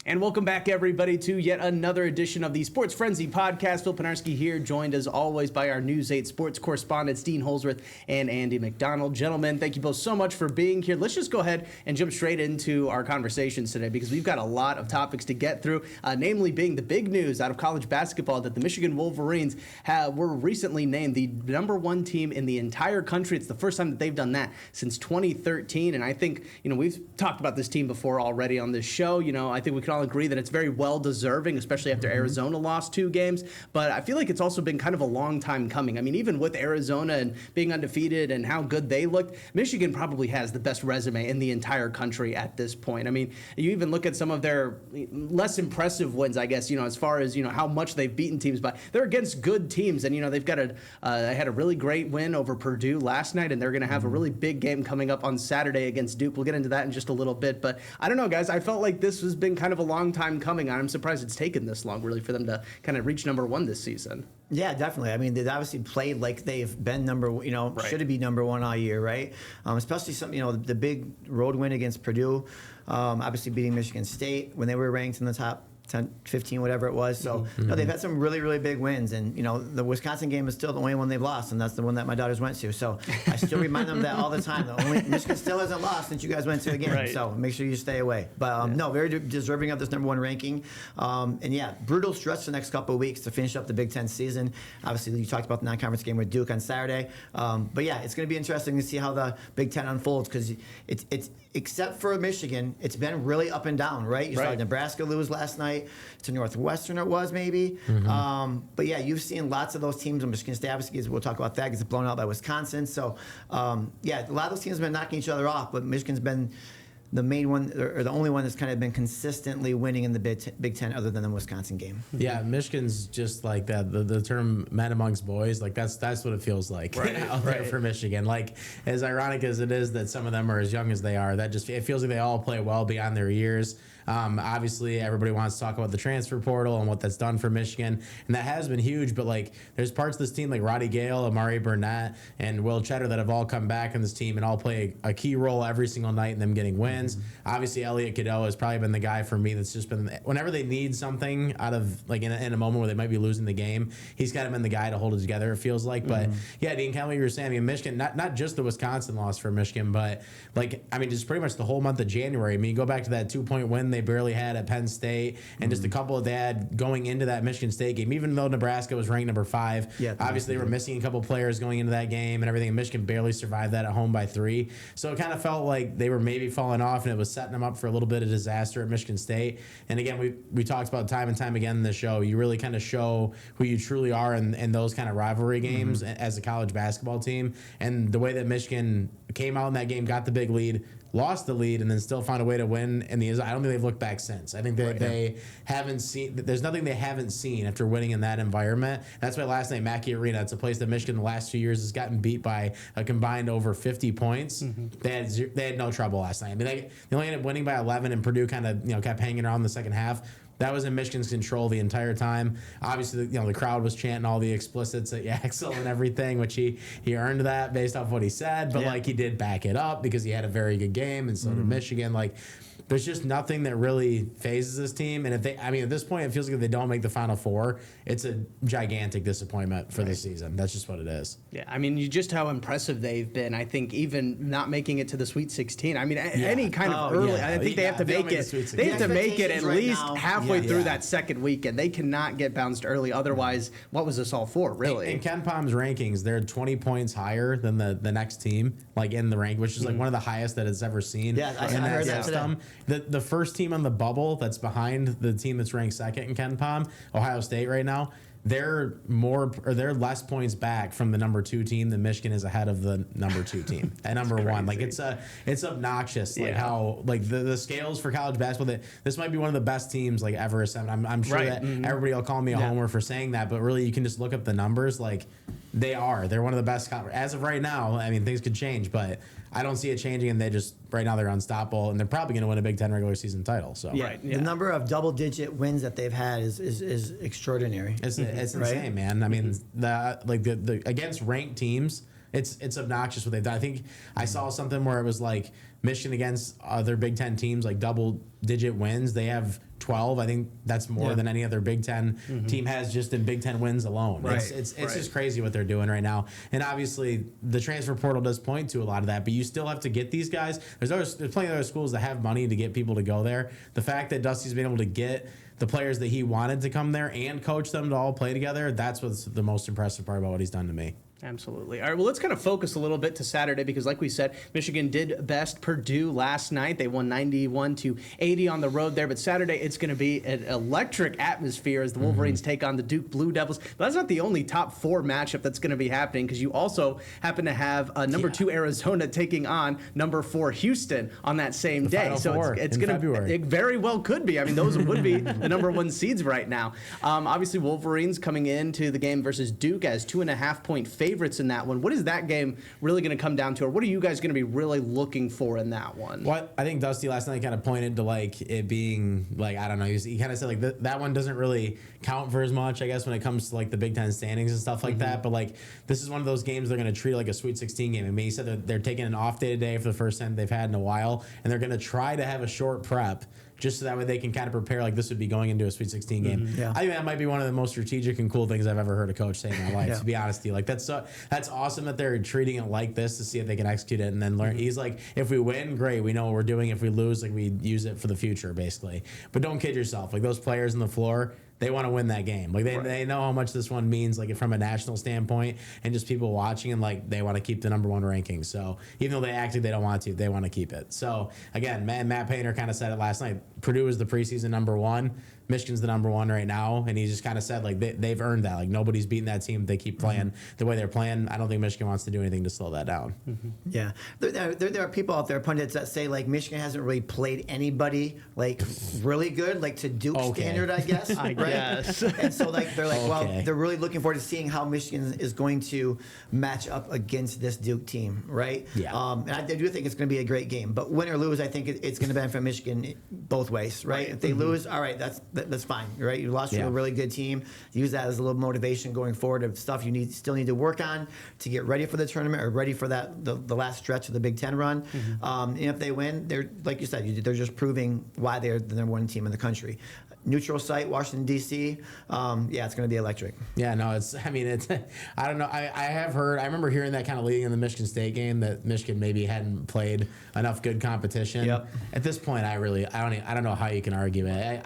And welcome back, everybody, to yet another edition of the Sports Frenzy podcast. Phil Penarski here, joined as always by our News 8 sports correspondents, Dean Holzwarth and Andy McDonald. Gentlemen, thank you both so much for being here. Let's just go ahead and jump straight into our conversations today because we've got a lot of topics to get through, namely being the big news out of college basketball that the Michigan Wolverines were recently named the #1 team in the entire country. It's the first time that they've done that since 2013, and I think, we've talked about this team before already on this show. I think we can all agree that it's very well deserving, especially after Arizona lost 2 games. But I feel like it's also been kind of a long time coming. I mean, even with Arizona and being undefeated and how good they looked, Michigan probably has the best resume in the entire country at this point. I mean, you even look at some of their less impressive wins, I guess, as far as, how much they've beaten teams by. They're against good teams, and, they've got they had a really great win over Purdue last night, and they're going to have a really big game coming up on Saturday against Duke. We'll get into that in just a little bit. But I don't know, guys. I felt like this has been kind of a long time coming. I'm surprised it's taken this long, really, for them to kind of reach #1 this season. Yeah, definitely. I mean, they've obviously played like they've been Right. should be #1 all year, right? Especially some, the big road win against Purdue, obviously beating Michigan State when they were ranked in the top 10, 15, whatever it was. So, they've had some really, really big wins. And, the Wisconsin game is still the only one they've lost, and that's the one that my daughters went to. So, I still remind them of that all the time. Michigan still hasn't lost since you guys went to a game. Right. So, make sure you stay away. But, no, very deserving of this #1 ranking. And, yeah, brutal stretch the next couple of weeks to finish up the Big Ten season. Obviously, you talked about the non-conference game with Duke on Saturday. But, yeah, it's going to be interesting to see how the Big Ten unfolds because it's except for Michigan, it's been really up and down, right? You saw Nebraska lose last night to Northwestern, it was maybe. But yeah, you've seen lots of those teams. Michigan State, obviously, we'll talk about that because it's blown out by Wisconsin. So yeah, a lot of those teams have been knocking each other off, but Michigan's been the main one or the only one that's kind of been consistently winning in the Big Ten other than the Wisconsin game. Yeah, Michigan's just like that. The term men amongst boys, like that's what it feels like out there for Michigan. Like, as ironic as it is that some of them are as young as they are, it feels like they all play well beyond their years. Obviously, everybody wants to talk about the transfer portal and what that's done for Michigan, and that has been huge. But like, there's parts of this team like Roddy Gale, Amari Burnett, and Will Cheddar that have all come back in this team and all play a key role every single night in them getting wins. Obviously, Elliot Cadeau has probably been the guy for me that's just been, whenever they need something out of, like, in a moment where they might be losing the game, he's kind of been the guy to hold it together, it feels like. But yeah, Dean, kind of what you were saying, I mean, Michigan, not just the Wisconsin loss for Michigan, but like, I mean, just pretty much the whole month of January. I mean, you go back to that 2-point win they barely had at Penn State, and just a couple of they had going into that Michigan State game, even though Nebraska was ranked #5. Yeah, obviously they were missing a couple of players going into that game and everything, and Michigan barely survived that at home by 3. So it kind of felt like they were maybe falling off, and it was setting them up for a little bit of disaster at Michigan State. And again, we talked about time and time again in the show, you really kind of show who you truly are in those kind of rivalry games as a college basketball team. And the way that Michigan came out in that game, got the big lead, lost the lead, and then still found a way to win. And I don't think they've looked back since. I think that they haven't seen. There's nothing they haven't seen after winning in that environment. That's why last night, Mackey Arena, it's a place that Michigan the last 2 years has gotten beat by a combined over 50 points. They had no trouble last night. I mean, they only ended up winning by 11, and Purdue kind of kept hanging around in the second half. That was in Michigan's control the entire time. Obviously, the crowd was chanting all the explicits at Yaxel and everything, which he earned that based off what he said. But like, he did back it up because he had a very good game, and so did Michigan. Like, there's just nothing that really phases this team. And at this point, it feels like if they don't make the Final Four, it's a gigantic disappointment for this season. That's just what it is. Yeah, I mean, just how impressive they've been. I think even not making it to the Sweet 16. I mean, any kind of early. Yeah. I think they have to make it. They have to make it at least halfway through that second weekend. They cannot get bounced early. Otherwise, what was this all for, really? In Ken Palm's rankings, they're 20 points higher than the next team, like in the rank, which is like one of the highest that it's ever seen. Yeah, I heard that today. The first team on the bubble that's behind the team that's ranked second in Ken Palm, Ohio State right now, they're less points back from the #2 team than Michigan is ahead of the #2 team at #1. Like, it's obnoxious, like how like the scales for college basketball. This might be one of the best teams like ever assembled. I'm sure that everybody will call me a homer for saying that, but really you can just look up the numbers. Like, they're one of the best as of right now. I mean, things could change, but I don't see it changing, and right now they're unstoppable, and they're probably going to win a Big Ten regular season title. So the number of double-digit wins that they've had is extraordinary. It's insane, man. I mean, the against ranked teams, it's obnoxious what they've done. I think I saw something where it was like Michigan against other Big Ten teams, like double-digit wins. They have 12. I think that's more than any other Big Ten team has just in Big Ten wins alone. Right. It's just crazy what they're doing right now. And obviously, the transfer portal does point to a lot of that, but you still have to get these guys. There's plenty of other schools that have money to get people to go there. The fact that Dusty's been able to get the players that he wanted to come there and coach them to all play together, that's what's the most impressive part about what he's done to me. Absolutely. All right, well, let's kind of focus a little bit to Saturday because, like we said, Michigan did best Purdue last night. They won 91-80 on the road there. But Saturday, it's going to be an electric atmosphere as the Wolverines take on the Duke Blue Devils. But that's not the only top 4 matchup that's going to be happening because you also happen to have number 2 Arizona taking on number 4 Houston on that same day. So it's going to, it very well could be. I mean, those would be the number 1 seeds right now. Obviously, Wolverines coming into the game versus Duke as 2.5-point favorites in that one. What is that game really going to come down to, or what are you guys going to be really looking for in that one? Well, I think Dusty last night kind of pointed to like it being like, I don't know, he kind of said like that one doesn't really count for as much, I guess, when it comes to like the Big Ten standings and stuff like that. But like this is one of those games they're going to treat like a Sweet 16 game. I mean, he said that they're taking an off day today for the first time they've had in a while, and they're going to try to have a short prep just so that way they can kind of prepare like this would be going into a Sweet 16 game. Yeah. I think that might be one of the most strategic and cool things I've ever heard a coach say in my life, to be honest with you. Like that's awesome that they're treating it like this to see if they can execute it and then learn. He's like, if we win, great, we know what we're doing. If we lose, like we use it for the future, basically. But don't kid yourself. Like those players on the floor, they want to win that game. Like they know how much this one means, like from a national standpoint, and just people watching, and like they want to keep the number 1 ranking. So even though they don't want to, they want to keep it. So again, Matt Painter kind of said it last night. Purdue is the preseason number 1. Michigan's the number 1 right now, and he just kind of said like they've earned that. Like nobody's beaten that team. They keep playing the way they're playing. I don't think Michigan wants to do anything to slow that down. Yeah, there are people out there, pundits, that say like Michigan hasn't really played anybody like really good, like to Duke standard, I guess. Yes. And so like they're like, well, they're really looking forward to seeing how Michigan is going to match up against this Duke team, right? Yeah. And I do think it's going to be a great game, but win or lose, I think it's going to benefit Michigan both ways, right? If they lose, all right, that's fine, right? You lost to a really good team. Use that as a little motivation going forward of stuff you still need to work on to get ready for the tournament or ready for the last stretch of the Big Ten run. And if they win, they're like you said, they're just proving why they're the number 1 team in the country. Neutral site, Washington, D.C. It's going to be electric. Yeah, no, it's I don't know. I have heard, I remember hearing that kind of leading in the Michigan State game that Michigan maybe hadn't played enough good competition. Yep. At this point, I don't know how you can argue it.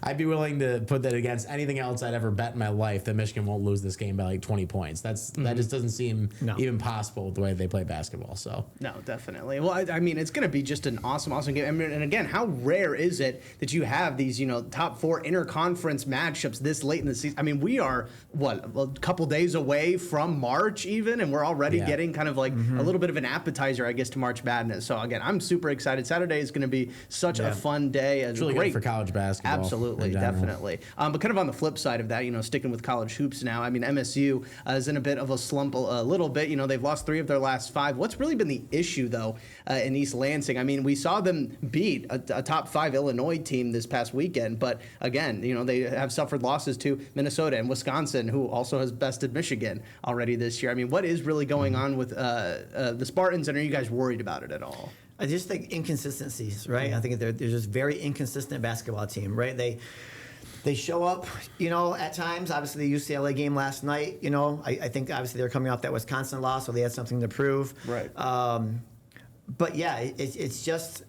I'd be willing to put that against anything else I'd ever bet in my life that Michigan won't lose this game by like 20 points. That just doesn't seem even possible with the way they play basketball. So no, definitely. Well, I mean, it's going to be just an awesome game. I mean, and again, how rare is it that you have these, top 4 interconference matchups this late in the season? I mean, we are a couple days away from March even, and we're already getting kind of like a little bit of an appetizer, I guess, to March Madness. So again, I'm super excited. Saturday is going to be such a fun day. It's really good for college basketball. Absolutely, definitely. But kind of on the flip side of that, sticking with college hoops now. I mean, MSU is in a bit of a slump, a little bit. They've lost 3 of their last 5. What's really been the issue though in East Lansing? I mean, we saw them beat a top 5 Illinois team this past weekend, but again, they have suffered losses to Minnesota and Wisconsin, who also has bested Michigan already this year. I mean, what is really going on with the Spartans, and are you guys worried about it at all? I just think inconsistencies, right? I think they're just very inconsistent basketball team, right? They show up, at times. Obviously, the UCLA game last night, I think obviously they're coming off that Wisconsin loss, so they had something to prove. Right. But yeah, it's just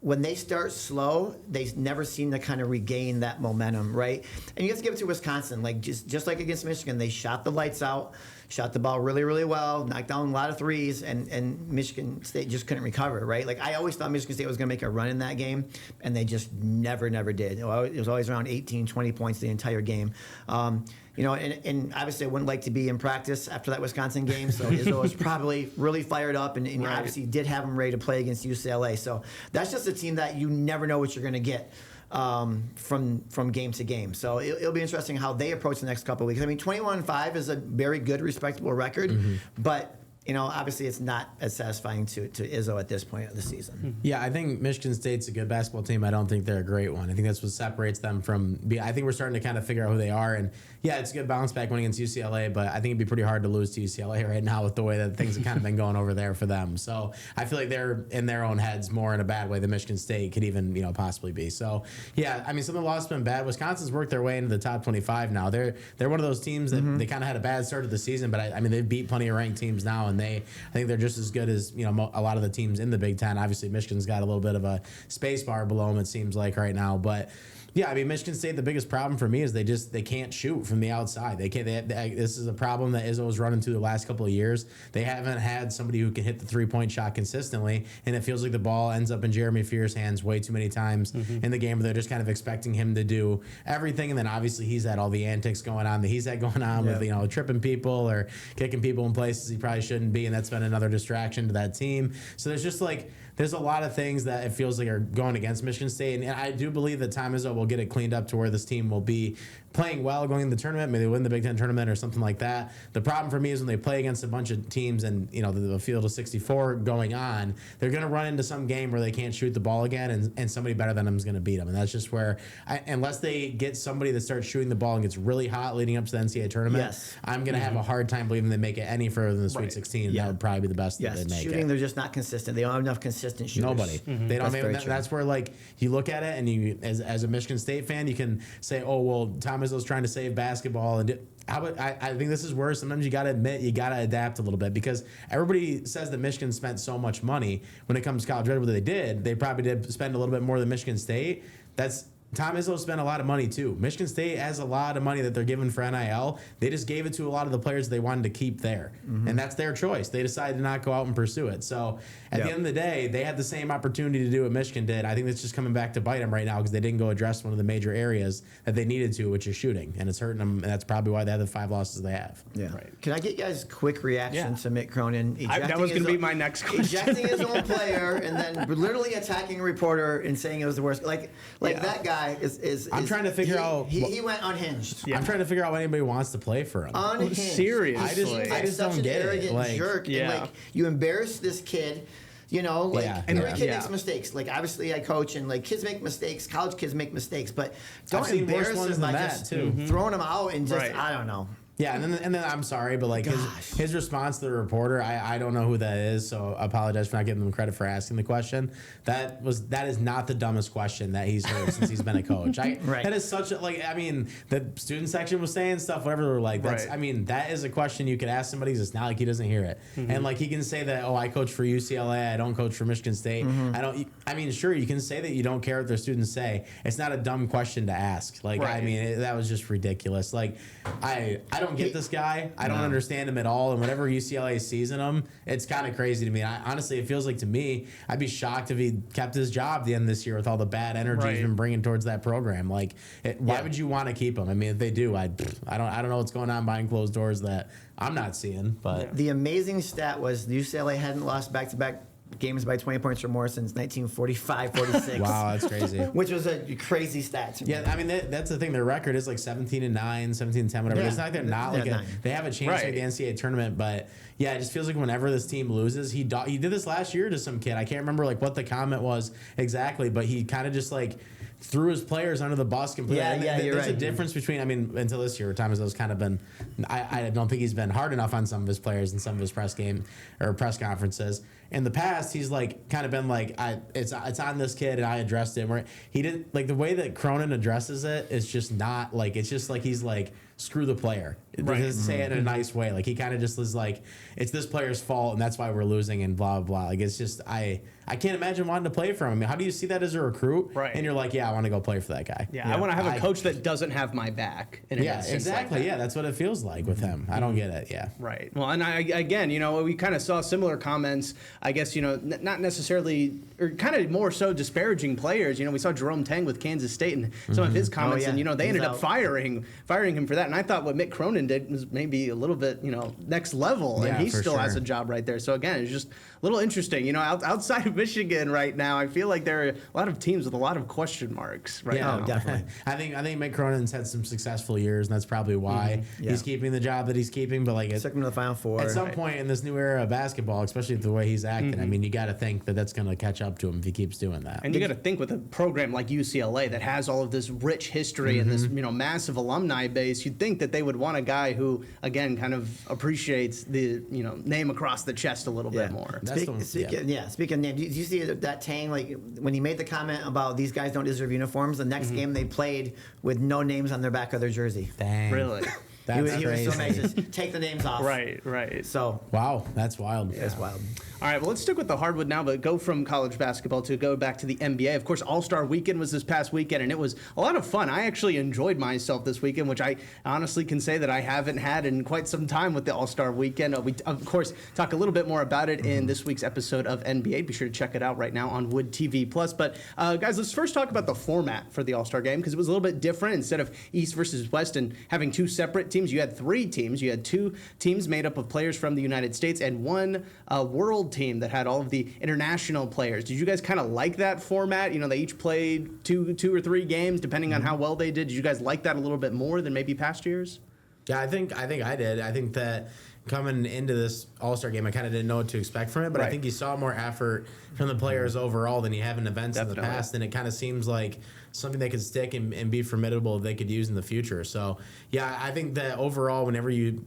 when they start slow, they never seem to kind of regain that momentum, right? And you have to give it to Wisconsin, like just like against Michigan, they shot the lights out, shot the ball really, really well, knocked down a lot of threes, and Michigan State just couldn't recover, right? Like I always thought Michigan State was going to make a run in that game, and they just never did. It was always around 18, 20 points the entire game. And obviously I wouldn't like to be in practice after that Wisconsin game, so Izzo was probably really fired up, and Right. obviously did have him ready to play against UCLA. So that's just a team that you never know what you're going to get from game to game. So it'll be interesting how they approach the next couple of weeks. I mean, 21-5 is a very good, respectable record, but obviously it's not as satisfying to Izzo at this point of the season. Yeah, I think Michigan State's a good basketball team. I don't think they're a great one. I think that's what separates them from. I think we're starting to kind of figure out who they are. And yeah, it's a good bounce back win against UCLA, but I think it'd be pretty hard to lose to UCLA right now with the way that things have kind of been going over there for them. So I feel like they're in their own heads more in a bad way than Michigan State could even possibly be. So yeah, I mean, some of the losses have been bad. Wisconsin's worked their way into the top 25 now. They're one of those teams that they kind of had a bad start to the season, but I mean they've beat plenty of ranked teams now, and I think they're just as good as a lot of the teams in the Big Ten. Obviously, Michigan's got a little bit of a space bar below them, it seems like right now, but. Yeah, I mean, Michigan State, the biggest problem for me is they can't shoot from the outside. This is a problem that Izzo's run into the last couple of years. They haven't had somebody who can hit the three-point shot consistently, and it feels like the ball ends up in Jeremy Fear's hands way too many times in the game where they're just kind of expecting him to do everything, and then obviously he's had all the antics going on that he's had going on with, tripping people or kicking people in places he probably shouldn't be, and that's been another distraction to that team. So there's just there's a lot of things that it feels like are going against Michigan State, and I do believe that Tom Izzo will get it cleaned up to where this team will be playing well going into the tournament. Maybe they win the Big Ten tournament or something like that. The problem for me is when they play against a bunch of teams and the field of 64 going on, they're going to run into some game where they can't shoot the ball again, and somebody better than them is going to beat them. And that's just where, unless they get somebody that starts shooting the ball and gets really hot leading up to the NCAA tournament, I'm going to have a hard time believing they make it any further than the Sweet 16. That would probably be the best that they'd make shooting, it. They're just not consistent. They don't have enough consistent shooters. Nobody. They don't. That's where you look at it, and you as a Michigan State fan, you can say, oh well, Tom Izzo's trying to save basketball, and I think this is worse. Sometimes you got to admit you got to adapt a little bit, because everybody says that Michigan spent so much money when it comes to college. Whether they did, they probably did spend a little bit more than Michigan State. Tom Izzo spent a lot of money too. Michigan State has a lot of money that they're giving for NIL. They just gave it to a lot of the players they wanted to keep there. And that's their choice. They decided to not go out and pursue it. So at the end of the day, they had the same opportunity to do what Michigan did. I think that's just coming back to bite them right now, because they didn't go address one of the major areas that they needed to, which is shooting. And it's hurting them, and that's probably why they have the 5 losses they have. Yeah. Right. Can I get you guys quick reaction to Mick Cronin that was going to be my next question. Ejecting his own player and then literally attacking a reporter and saying it was the worst. That guy is I'm trying to figure out. He went unhinged. I'm trying to figure out why anybody wants to play for him. Unhinged. Seriously. I just don't get it. Jerk. And you embarrass this kid. Every kid makes mistakes. Obviously, I coach, and kids make mistakes. College kids make mistakes, but don't embarrass them by just throwing them out and just I don't know. Yeah, and then I'm sorry, but his response to the reporter, I don't know who that is, so I apologize for not giving him credit for asking the question. That is not the dumbest question that he's heard since he's been a coach. That is such a the student section was saying stuff, whatever they were like. That is a question you could ask somebody. It's not like he doesn't hear it, and he can say that, oh, I coach for UCLA, I don't coach for Michigan State. Sure, you can say that you don't care what their students say. It's not a dumb question to ask. That was just ridiculous. I don't get this guy. I don't understand him at all. And whenever UCLA sees in him, it's kind of crazy to me. Honestly, it feels like to me, I'd be shocked if he kept his job at the end of this year with all the bad energy he's been bringing towards that program. Why would you want to keep him? If they do, I don't know what's going on behind closed doors that I'm not seeing. But the amazing stat was UCLA hadn't lost back-to-back games by 20 points or more since 1945-46. Wow, that's crazy. Which was a crazy stat to me. Yeah, that's the thing. Their record is 17-9, 17-10, whatever. It's not like they're not they have a chance to make the NCAA tournament, but yeah, it just feels like whenever this team loses, he did this last year to some kid. I can't remember what the comment was exactly, but he kind of just threw his players under the bus completely. There's a difference between, until this year, Tom Izzo's kind of been, I don't think he's been hard enough on some of his players in some of his press conferences. In the past, he's kind of been it's on this kid, and I addressed it. Where he didn't the way that Cronin addresses it is just not it's just he's screw the player. He doesn't say it in a nice way. He kind of just is it's this player's fault, and that's why we're losing, and blah blah blah. It's just I can't imagine wanting to play for him. How do you see that as a recruit? Right. And you're I want to go play for that guy. Yeah, I want to have a coach that doesn't have my back. Exactly. That's what it feels like with him. I don't get it. Yeah. Right. Well, and we kind of saw similar comments. I guess not necessarily, or kind of more so disparaging players. We saw Jerome Tang with Kansas State and some of his comments, and they ended up firing him for that. And I thought what Mick Cronin did was maybe a little bit next level, and he still has a job right there. So again, it's just little interesting. You know, outside of Michigan right now, I feel like there are a lot of teams with a lot of question marks right now. Oh, definitely. I think Mick Cronin's had some successful years, and that's probably why he's keeping the job that he's keeping. But like, Took him to the Final Four. at some point in this new era of basketball, especially the way he's acting, I mean, you got to think that that's going to catch up to him if he keeps doing that. And you got to think with a program like UCLA that has all of this rich history and this massive alumni base, you'd think that they would want a guy who, again, kind of appreciates the name across the chest a little bit more. Speaking of name, do you see that Tang, like when he made the comment about these guys don't deserve uniforms, the next game they played with no names on their back of their jersey. Dang. Really? He was so nice. Just take the names off. Right. So wow, that's wild. It's wild. All right, well, let's stick with the hardwood now, but go from college basketball to go back to the NBA. Of course, All-Star Weekend was this past weekend, and it was a lot of fun. I actually enjoyed myself this weekend, which I honestly can say that I haven't had in quite some time with the All-Star Weekend. We, of course, talk a little bit more about it in this week's episode of NBA. Be sure to check it out right now on Wood TV+. But, guys, let's first talk about the format for the All-Star Game, because it was a little bit different. Instead of East versus West and having two separate teams, you had three teams. You had two teams made up of players from the United States and one world team that had all of the international players. Did you guys kind of like that format? They each played two or three games, depending on how well they did. Did you guys like that a little bit more than maybe past years? Yeah, I think I did. I think that coming into this All-Star game, I kind of didn't know what to expect from it, but I think you saw more effort from the players overall than you have in events in the past, and it kind of seems like something that could stick and be formidable they could use in the future. So, yeah, I think that overall,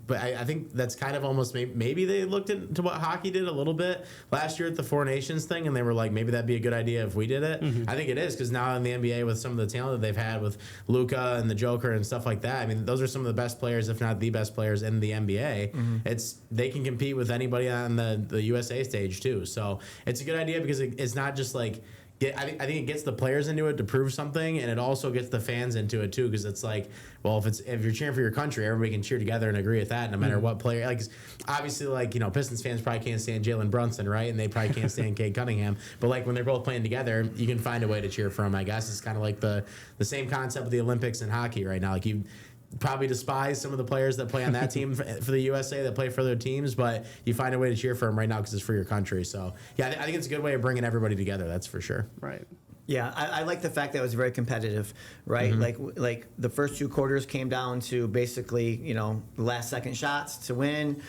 but I think that's kind of almost maybe they looked into what hockey did a little bit last year at the Four Nations thing, and they were like, maybe that'd be a good idea if we did it. I think it is, because now in the NBA with some of the talent that they've had with Luka and the Joker and stuff like that, I mean, those are some of the best players, if not the best players in the NBA. They can compete with anybody on the USA stage too. So it's a good idea because it's not just like, I think it gets the players into it to prove something, and it also gets the fans into it too, because it's like, well, if you're cheering for your country, everybody can cheer together and agree with that, no matter what player. Like, obviously, like, Pistons fans probably can't stand Jalen Brunson, right? And they probably can't stand Cade Cunningham. But like when they're both playing together, you can find a way to cheer for them. I guess it's kind of like the same concept of the Olympics and hockey right now. Like, you probably despise some of the players that play on that team for the USA that play for their teams, but you find a way to cheer for them right now because it's for your country. So, yeah, I think it's a good way of bringing everybody together. That's for sure. Right. Yeah, I like the fact that it was very competitive, right? Like the first two quarters came down to basically, the last second shots to win,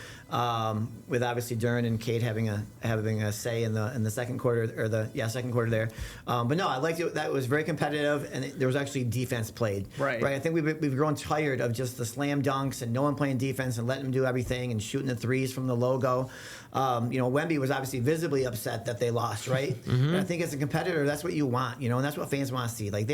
with obviously Duren and Cade having a say in the second quarter, or second quarter there. But no, I liked it. That it was very competitive, and there was actually defense played. Right. I think we've grown tired of just the slam dunks and no one playing defense and letting them do everything and shooting the threes from the logo. Wemby was obviously visibly upset that they lost, right? And I think as a competitor, that's what you want, and that's what fans want to see. Like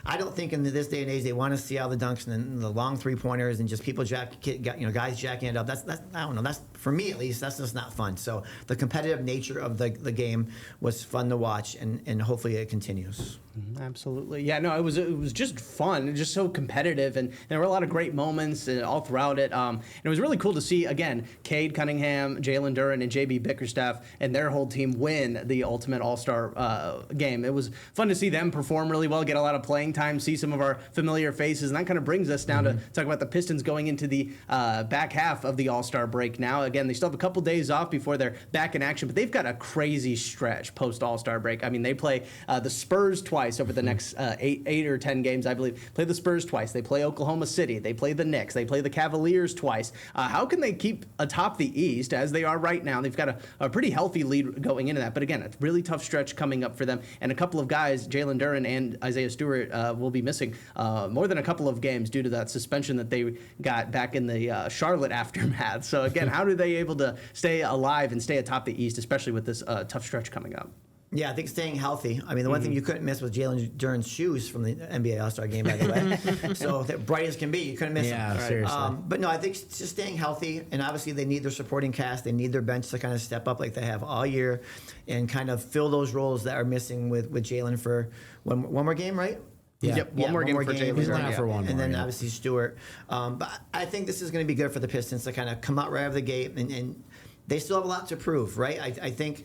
I don't think in this day and age they want to see all the dunks and the long 3-pointers and just people guys jacking it up. That's I don't know. That's, for me at least, that's just not fun. So the competitive nature of the game was fun to watch, and hopefully it continues. Absolutely. Yeah, no, it was just fun and just so competitive, and there were a lot of great moments all throughout it. And it was really cool to see, again, Cade Cunningham, Jalen Duren, and JB Bickerstaff and their whole team win the Ultimate All-Star game. It was fun to see them perform really well, get a lot of playing time, see some of our familiar faces, and that kind of brings us now to talk about the Pistons going into the back half of the All-Star break now. Again, they still have a couple days off before they're back in action, but they've got a crazy stretch post-All-Star break. I mean, they play the Spurs twice over the next 8 or 10 games, I believe. Play the Spurs twice. They play Oklahoma City. They play the Knicks. They play the Cavaliers twice. How can they keep atop the East as they are right now? They've got a pretty healthy lead going into that. But again, a really tough stretch coming up for them. And a couple of guys, Jalen Duren and Isaiah Stewart, will be missing more than a couple of games due to that suspension that they got back in the Charlotte aftermath. So again, how are they able to stay alive and stay atop the East, especially with this tough stretch coming up? Yeah, I think staying healthy. I mean, the one thing you couldn't miss was Jalen Duren's shoes from the NBA All-Star game, by the way. So bright as can be, you couldn't miss them. Yeah, seriously. But no, I think just staying healthy, and obviously they need their supporting cast. They need their bench to kind of step up like they have all year and kind of fill those roles that are missing with Jalen for one more game, right? Yeah. Yep, one more game for Jalen. He's not for one more. And then obviously Stewart. But I think this is going to be good for the Pistons to kind of come out right out of the gate, and they still have a lot to prove, right? I think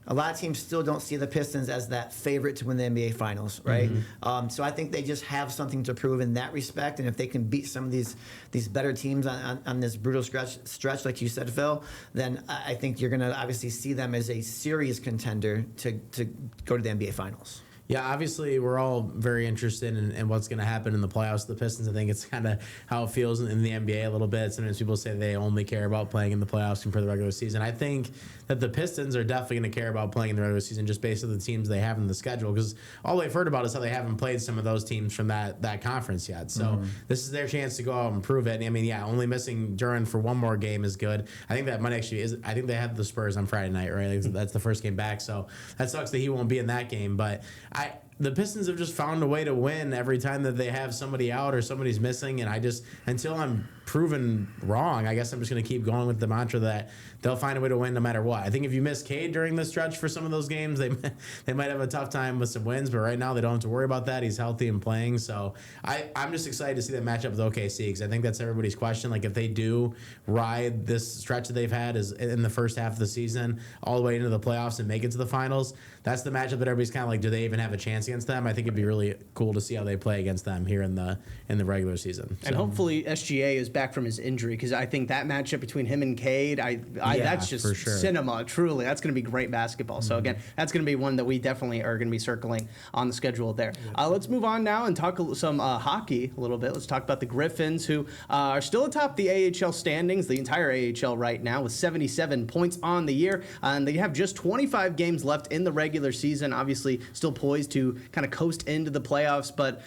a lot of teams still don't see the Pistons as that favorite to win the NBA Finals, right? So I think they just have something to prove in that respect, and if they can beat some of these better teams on this brutal stretch, like you said, Phil, then I think you're going to obviously see them as a serious contender to go to the NBA Finals. Yeah, obviously, we're all very interested in what's going to happen in the playoffs. The Pistons, I think it's kind of how it feels in the NBA a little bit. Sometimes people say they only care about playing in the playoffs compared to the regular season. I think that the Pistons are definitely going to care about playing in the regular season just based on the teams they have in the schedule, because all they've heard about is how they haven't played some of those teams from that conference yet. So this is their chance to go out and prove it. And I mean, yeah, only missing Duren for one more game is good. I think that might actually is. I think they have the Spurs on Friday night, right? Like, that's the first game back. So that sucks that he won't be in that game. But the Pistons have just found a way to win every time that they have somebody out or somebody's missing, and until I'm proven wrong, I guess I'm just going to keep going with the mantra that they'll find a way to win no matter what. I think if you miss Cade during the stretch for some of those games, they might have a tough time with some wins, but right now they don't have to worry about that. He's healthy and playing, so I'm just excited to see that matchup with OKC, because I think that's everybody's question. Like, if they do ride this stretch that they've had is in the first half of the season all the way into the playoffs and make it to the finals, that's the matchup that everybody's kind of like, do they even have a chance against them? I think it'd be really cool to see how they play against them here in the regular season. And hopefully SGA is back from his injury, because I think that matchup between him and Cade, that's just for sure. Cinema, truly. That's going to be great basketball. So again, that's going to be one that we definitely are going to be circling on the schedule there. Let's move on now and talk some hockey a little bit. Let's talk about the Griffins, who are still atop the AHL standings, the entire AHL right now, with 77 points on the year. And they have just 25 games left in the regular season, obviously still poised to kind of coast into the playoffs. But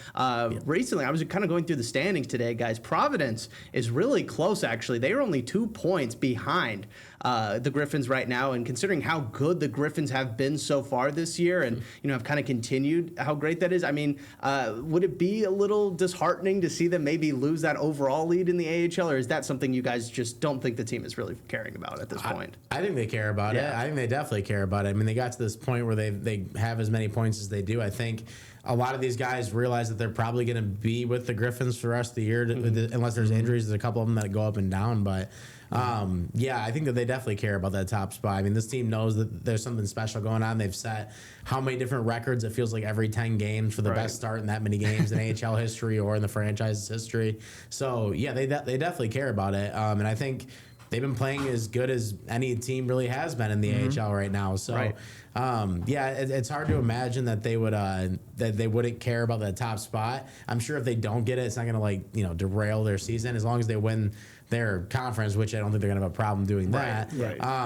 recently, I was kind of going through the standings today, guys. Providence is really close, actually. They are only 2 points behind the Griffins right now, and considering how good the Griffins have been so far this year, and have kind of continued how great that is, I mean, would it be a little disheartening to see them maybe lose that overall lead in the AHL, or is that something you guys just don't think the team is really caring about at this point? I think they care about it. I think they definitely care about it. I mean, they got to this point where they have as many points as they do. I think a lot of these guys realize that they're probably going to be with the Griffins for the rest of the year, unless there's injuries. There's a couple of them that go up and down, but I think that they definitely care about that top spot. I mean, this team knows that there's something special going on. They've set how many different records? It feels like every 10 games for the best start in that many games in AHL history or in the franchise's history. So, yeah, they definitely care about it. And I think they've been playing as good as any team really has been in the AHL right now. So, it's hard to imagine that they would that they wouldn't care about that top spot. I'm sure if they don't get it, it's not going to derail their season as long as they win their conference, which I don't think they're going to have a problem doing that.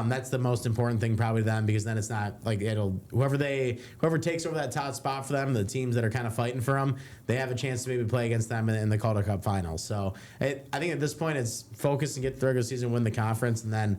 That's the most important thing probably to them, because then it's not like whoever takes over that top spot for them, the teams that are kind of fighting for them, they have a chance to maybe play against them in the Calder Cup finals. So I think at this point it's focus and get the regular season, win the conference, and then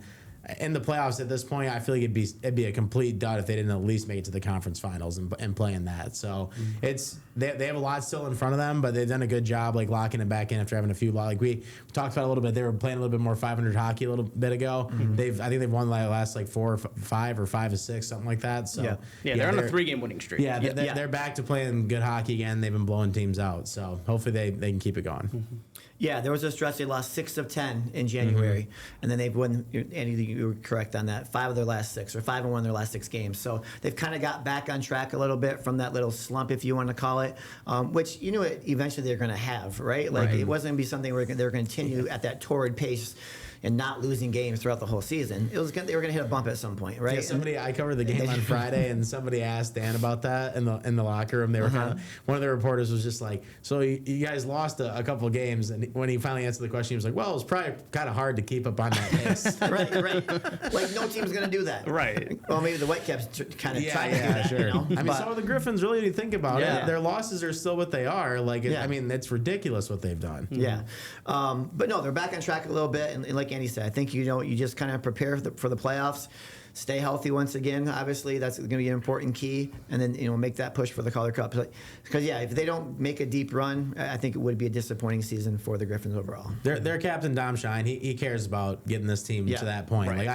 in the playoffs at this point, I feel like it'd be a complete dud if they didn't at least make it to the conference finals and play in that. So they have a lot still in front of them, but they've done a good job locking it back in after having a few. Like we talked about a little bit, they were playing a little bit more 500 hockey a little bit ago. I think they've won the last 4 or 5 or 5 or 6, something like that. So they're on a 3-game winning streak. They're back to playing good hockey again. They've been blowing teams out, so hopefully they can keep it going. Yeah, there was a stretch they lost 6 of 10 in January, and then they've won. Andy, you were correct on that. 5 of their last 6, or 5 and 1 of their last 6 games. So they've kind of got back on track a little bit from that little slump, if you want to call it, which eventually they're going to have, right? It wasn't going to be something where they're going to continue at that torrid pace and not losing games throughout the whole season. They were going to hit a bump at some point, right? Yeah, I covered the game on Friday, and somebody asked Dan about that in the locker room. They were one of the reporters was just like, "So you guys lost a couple of games," and when he finally answered the question, he was like, "Well, it was probably kind of hard to keep up on that pace." right. Like no team's going to do that. Right. Well, maybe the Whitecaps kind of try to do that. Sure. I mean, some of the Griffins, really, if you think about it, their losses are still what they are. I mean, it's ridiculous what they've done. Yeah. But no, they're back on track a little bit, and like Andy said, I think you just kind of prepare for the playoffs, stay healthy once again. Obviously, that's going to be an important key, and then make that push for the Calder Cup. Because if they don't make a deep run, I think it would be a disappointing season for the Griffins overall. Their captain Dom Shine, he cares about getting this team to that point. Right.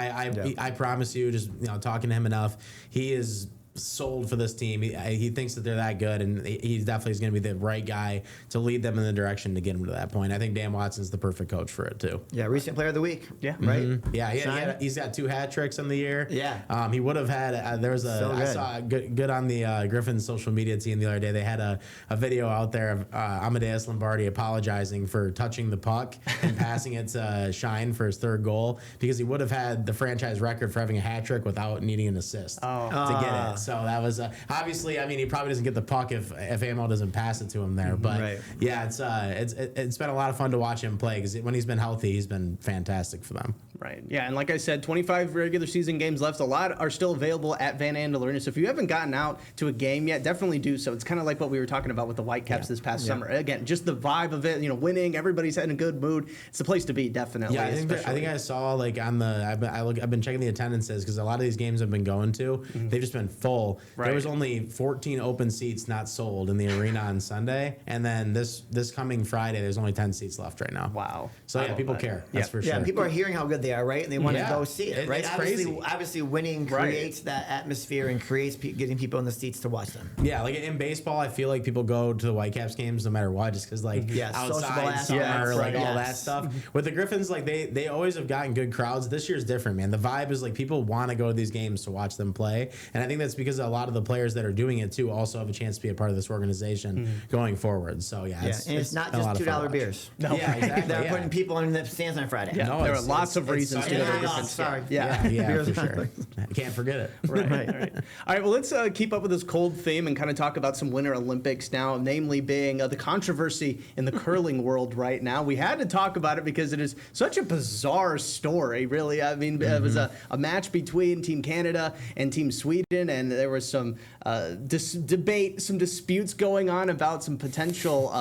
I promise you, just talking to him enough, he is sold for this team. He thinks that they're that good, and he definitely is going to be the right guy to lead them in the direction to get them to that point. I think Dan Watson's the perfect coach for it too. Yeah, recent player of the week. Yeah. Right. Mm-hmm. Yeah, he's got 2 hat tricks in the year. Yeah. He would have had. There was I saw good on the Griffins social media team the other day. They had a video out there of Amadeus Lombardi apologizing for touching the puck and passing it to Shine for his 3rd goal, because he would have had the franchise record for having a hat trick without needing an assist to get it. So that was obviously. I mean, he probably doesn't get the puck if Amo doesn't pass it to him there. But yeah, it's been a lot of fun to watch him play, because when he's been healthy, he's been fantastic for them. Right. Yeah, and like I said, 25 regular season games left. A lot are still available at Van Andel Arena. So if you haven't gotten out to a game yet, definitely do so. It's kind of like what we were talking about with the Whitecaps this past summer. Again, just the vibe of it. Winning. Everybody's in a good mood. It's the place to be. Definitely. Yeah, I think I saw like on the. I've been checking the attendances, because a lot of these games I've been going to, they've just been full. Right. There was only 14 open seats not sold in the arena on Sunday, and then this coming Friday, there's only 10 seats left right now. Wow. So yeah, people care. That's for sure. Yeah, people are hearing how good they are, right? And they want to go see it, right? It's crazy. Obviously, winning creates that atmosphere and creates getting people in the seats to watch them. Yeah, like in baseball, I feel like people go to the Whitecaps games no matter what, just because like outside summer, like all that stuff. With the Griffins, like they always have gotten good crowds. This year's different, man. The vibe is like people want to go to these games to watch them play, and I think that's because a lot of the players that are doing it too also have a chance to be a part of this organization going forward. So yeah, it's not just $2 beers. No, yeah, exactly. They're putting people in the stands on Friday. Yeah, No, there are lots of reasons to go to different. Sorry. Yeah, for sure. Can't forget it. Right. All right. Well, let's keep up with this cold theme and kind of talk about some Winter Olympics now, namely being the controversy in the curling world right now. We had to talk about it because it is such a bizarre story, really. I mean, it was a match between Team Canada and Team Sweden, and there was some debate, some disputes going on about some potential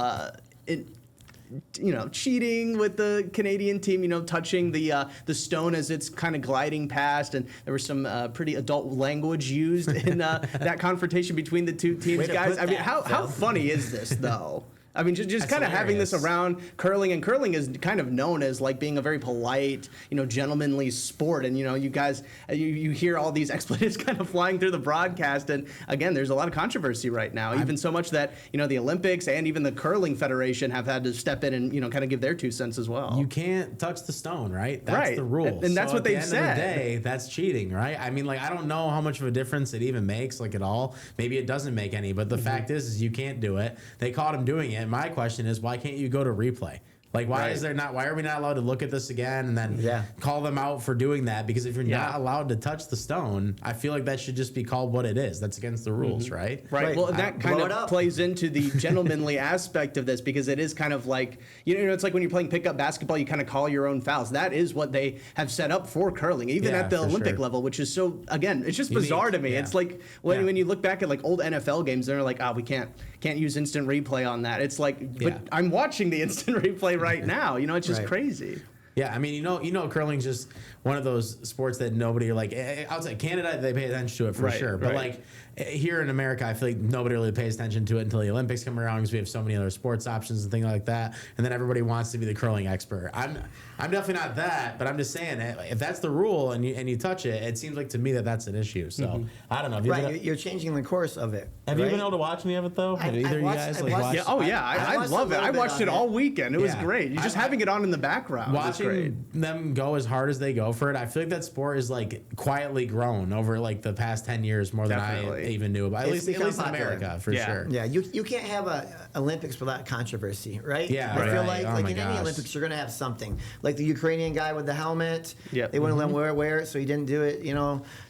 cheating with the Canadian team, touching the stone as it's kind of gliding past, and there was some pretty adult language used in that confrontation between the two teams. Guys, I mean, how funny is this though? I mean, just kind of having this around curling, and curling is kind of known as like being a very polite, gentlemanly sport. And, you guys, you hear all these expletives kind of flying through the broadcast. And again, there's a lot of controversy right now, even so much that, the Olympics and even the Curling Federation have had to step in and, kind of give their 2 cents as well. You can't touch the stone, right? That's the rule. And that's what they've said. At the end of the day, that's cheating, right? I mean, like, I don't know how much of a difference it even makes, like, at all. Maybe it doesn't make any, but the fact is you can't do it. They caught him doing it. And my question is, why can't you go to replay? Like, why are we not allowed to look at this again and then call them out for doing that? Because if you're not allowed to touch the stone, I feel like that should just be called what it is. That's against the rules, right? Right. Well, that kind of plays into the gentlemanly aspect of this, because it is kind of like, it's like when you're playing pickup basketball, you kind of call your own fouls. That is what they have set up for curling, even at the Olympic level, which is so, again, it's just bizarre to me. It's like when you look back at like old NFL games, they're like, we can't use instant replay on that. It's like, but I'm watching the instant replay right now. It's just crazy. Yeah, I mean, curling's just one of those sports that nobody, like, outside Canada, they pay attention to it for sure. But like here in America, I feel like nobody really pays attention to it until the Olympics come around, because we have so many other sports options and things like that. And then everybody wants to be the curling expert. I'm definitely not that, but I'm just saying, if that's the rule and you touch it, it seems like to me that's an issue. So I don't know. You're changing the course of it. Have you been able to watch any of it though? Have either of you guys watched? Yeah, I love it. I watched it all weekend. It was great. You're just having it on in the background. Watching them go as hard as they go for it, I feel like that sport is like quietly grown over like the past 10 years more than I even knew about. At least in America, for sure. Yeah, you can't have a Olympics without controversy, right? Yeah, I feel like in any Olympics you're going to have something. Like the Ukrainian guy with the helmet, they wouldn't let him wear it, so he didn't do it.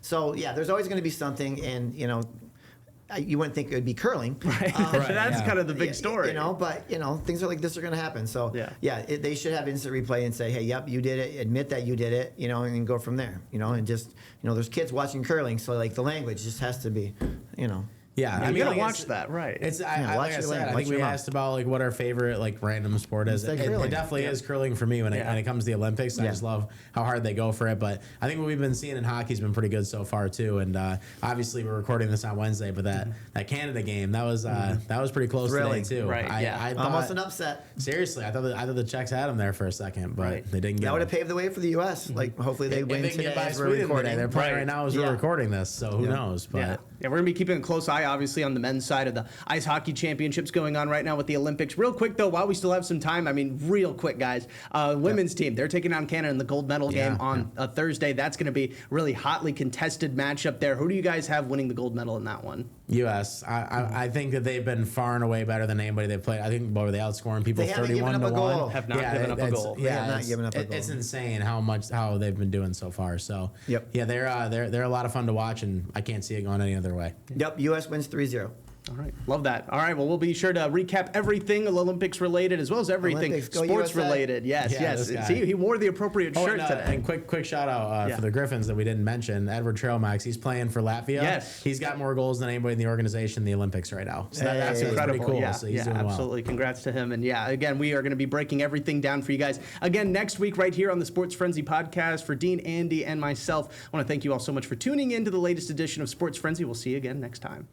So yeah, there's always going to be something, and you wouldn't think it would be curling. Right. That's kind of the big story. But things like this are going to happen. So they should have instant replay and say, hey, yep, you did it. Admit that you did it. And go from there. And just there's kids watching curling, so like the language just has to be, Yeah, I mean, you gotta watch that, right? It's like I said, I think we asked about like what our favorite like random sport is. It definitely is curling for me when it comes to the Olympics. I just love how hard they go for it. But I think what we've been seeing in hockey's been pretty good so far too. And obviously we're recording this on Wednesday, but that Canada game that was pretty close today too. Right? I thought, almost an upset. Seriously, I thought the Czechs had them there for a second, but they didn't get. That would have paved the way for the U.S. Like hopefully they win today as we're recording. They're playing right now as we're recording this, so who knows? But. Yeah, we're going to be keeping a close eye, obviously, on the men's side of the ice hockey championships going on right now with the Olympics. Real quick, though, while we still have some time, I mean, real quick, guys, women's team, they're taking on Canada in the gold medal game on Thursday. That's going to be a really hotly contested matchup there. Who do you guys have winning the gold medal in that one? U.S. I think that they've been far and away better than anybody they've played. I think they outscoring people 31-1. Have not given up a goal. They have not given up a goal. It's insane how they've been doing so far. So yeah, they're a lot of fun to watch, and I can't see it going any other way. Yep, U.S. wins 3-0. All right. Love that. All right. Well, we'll be sure to recap everything Olympics related as well as everything sports related. Yes, yes. See, he wore the appropriate shirt today. And quick shout out for the Griffins that we didn't mention. Edward Trailmax, he's playing for Latvia. Yes. He's got more goals than anybody in the organization in the Olympics right now. So that's incredible. pretty cool. Yeah, so he's doing absolutely. well. Congrats to him. And again, we are going to be breaking everything down for you guys again next week right here on the Sports Frenzy podcast. For Dean, Andy, and myself, I want to thank you all so much for tuning in to the latest edition of Sports Frenzy. We'll see you again next time.